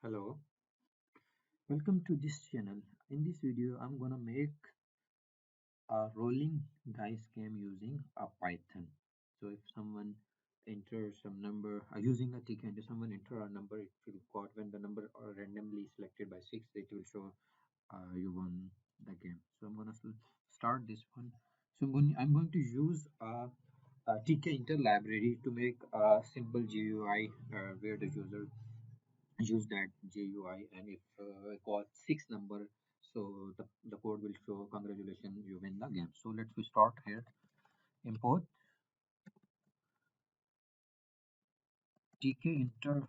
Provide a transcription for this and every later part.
Hello, welcome to this channel. In this video, I'm gonna make a rolling dice game using a Python. So if someone enters some number using a ticket, if someone enter a number, it will quote when the number are randomly selected by 6, it will show you won the game. So I'm gonna start this one. So I'm going to use a TK Inter library to make a simple GUI where the user use that GUI, and if got 6 number, so the code will show congratulations, you win the game. So let's we start here. Import tk enter,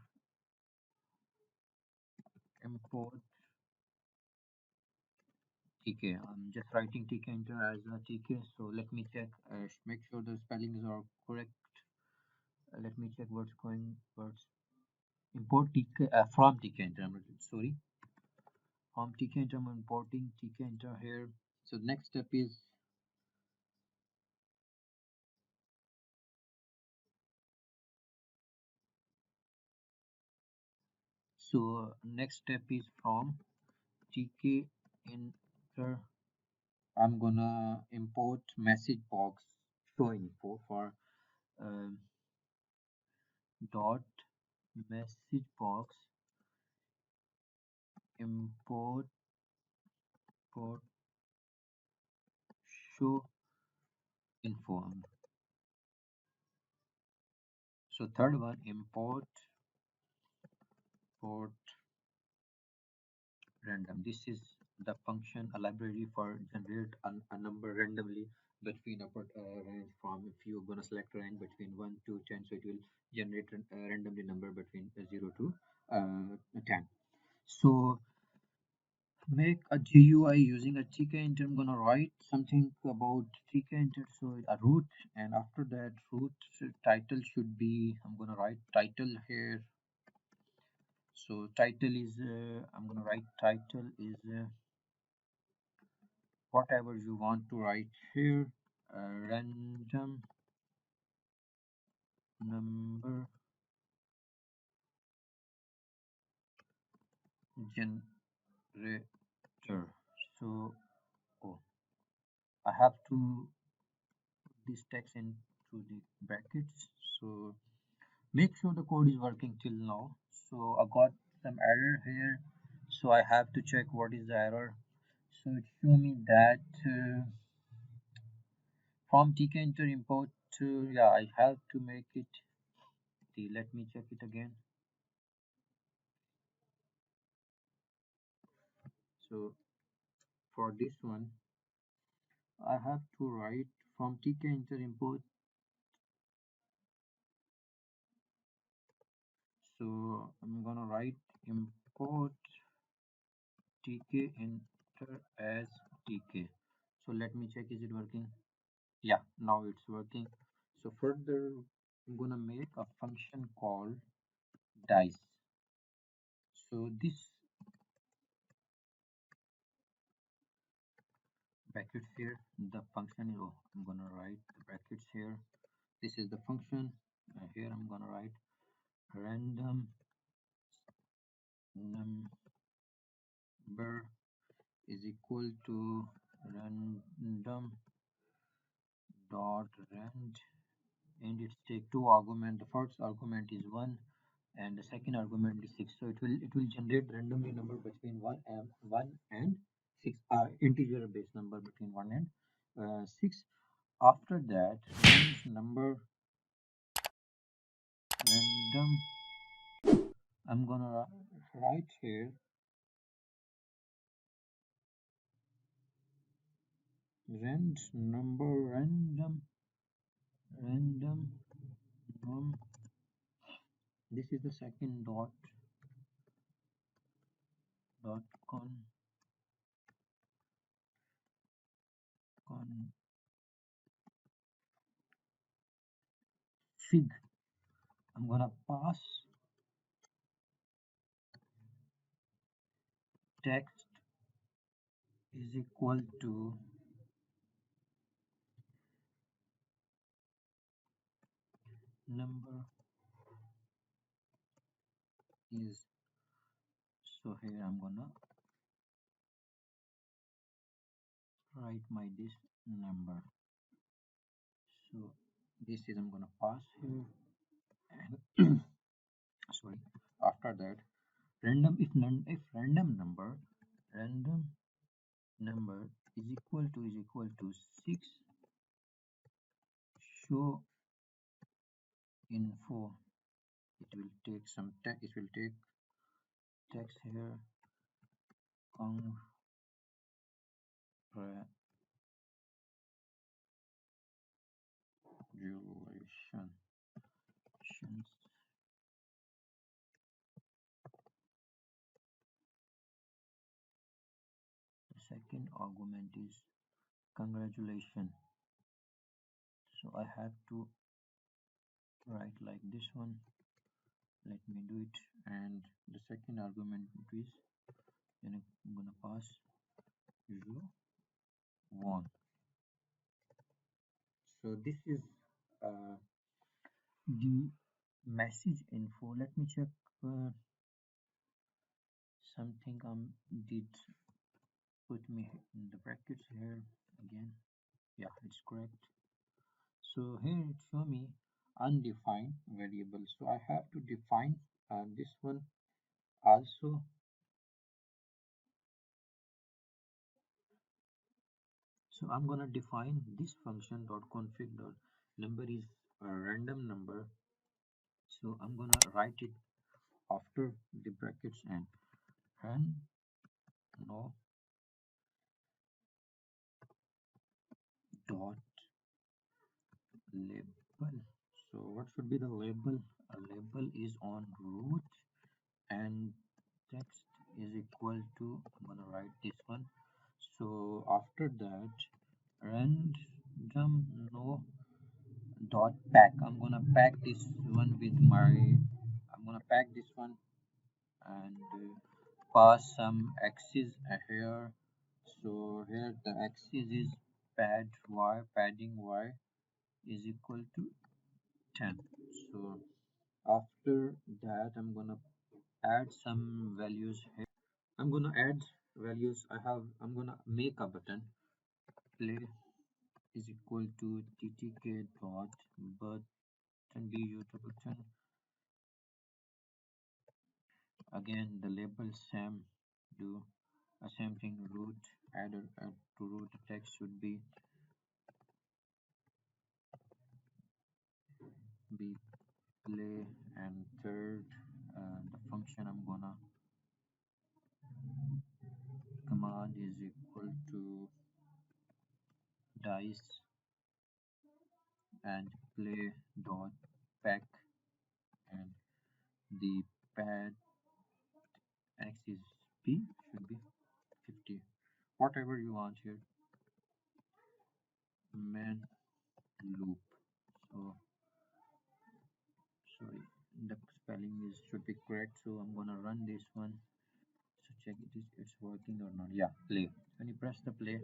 import tk. I'm just writing tk enter as a tk, so let me check, make sure the spellings are correct. Let me check what's going, what's import tk from tk enter, sorry, from tk enter. I'm importing tk enter here. So the next step is, next step is from tk enter. I'm gonna import message box show info for um, dot message box import port show info. So third one, import port random. This is the function, a library for generate a number randomly between a range from, if you're gonna select a range between 1 to 10, so it will generate randomly number between 0 to 10. So make a GUI using a TK enter. I'm gonna write something about TK enter, so a root, and after that root title should be, I'm gonna write title here. So title is I'm gonna write title is whatever you want to write here. Random number generator. So oh, I have to put this text into the brackets. So make sure the code is working till now. So I got some error here, so I have to check what is the error. So it show me that from tk enter import to, yeah, I have to make it the, let me check it again. So for this one I have to write from tk enter import. So I'm gonna write import tk enter as tk. So let me check, is it working? Yeah, now it's working. So further, I'm gonna make a function called dice. So this brackets here, the function is, oh, I'm gonna write the brackets here. This is the function. Here I'm gonna write random number is equal to random dot rand, and it's take two argument. The first argument is 1 and the second argument is 6. So it will generate randomly number between 1 and 6, integer based number between 1 and 6. After that, range number random, I'm gonna write here range number random num. This is the second dot config. I'm gonna pass text is equal to number is So here I'm gonna write my this number. So this is I'm gonna pass here, and sorry, after that random, if random number is equal to 6, show info. It will take some text, it will take text here, congratulations. The second argument is congratulations. So I have to write like this one. Let me do it. And the second argument is, then I'm gonna pass 1. So this is uh, the message info. Let me check something did put me in the brackets here again. Yeah, it's correct. So here it show me undefined variable. So I have to define this one also. So I'm gonna define this function dot config dot number is a random number. So I'm gonna write it after the brackets and run no dot label. So what should be the label? A label is on root and text is equal to, I'm gonna write this one. So after that random no dot pack. I'm gonna pack this one with my, I'm gonna pack this one and pass some axis here. So here the axis is padding y is equal to 10. So after that I'm gonna add some values here. I'm gonna add values. I'm gonna make a button play is equal to ttk dot button bu button. Again the label same, do a same thing, root add to root text should be play, and third the function I'm gonna command is equal to dice and play dot pack, and the pad axis p should be 50, whatever you want here. Main loop. So sorry, the spelling is should be correct. So I'm gonna run this one. So check it's working or not. Yeah, play. When you press the play,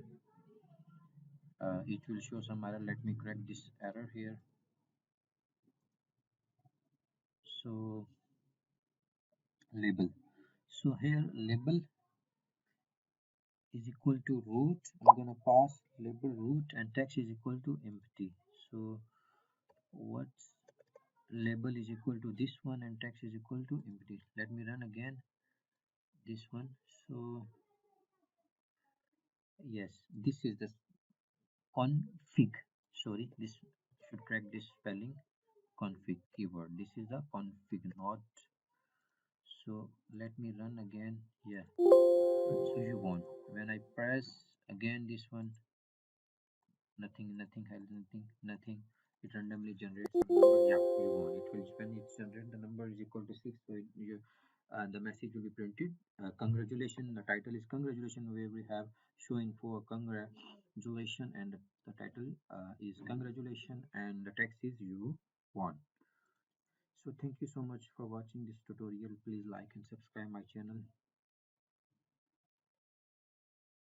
it will show some error. Let me correct this error here. So label. So here label is equal to root. I'm gonna pass label root and text is equal to empty. So what's label is equal to this one and text is equal to empty. Let me run again this one. So yes, this is the config. Sorry, this should correct this spelling. Config keyword. This is the config, not. So let me run again. Yeah. So you want when I press again this one, nothing has nothing, it randomly generates some number. Yeah, you want it will, when it generates the number is equal to 6, so the message will be printed. Congratulations, the title is congratulations, where we have showing for congratulations, and the title is congratulations, and the text is you won. So thank you so much for watching this tutorial. Please like and subscribe my channel.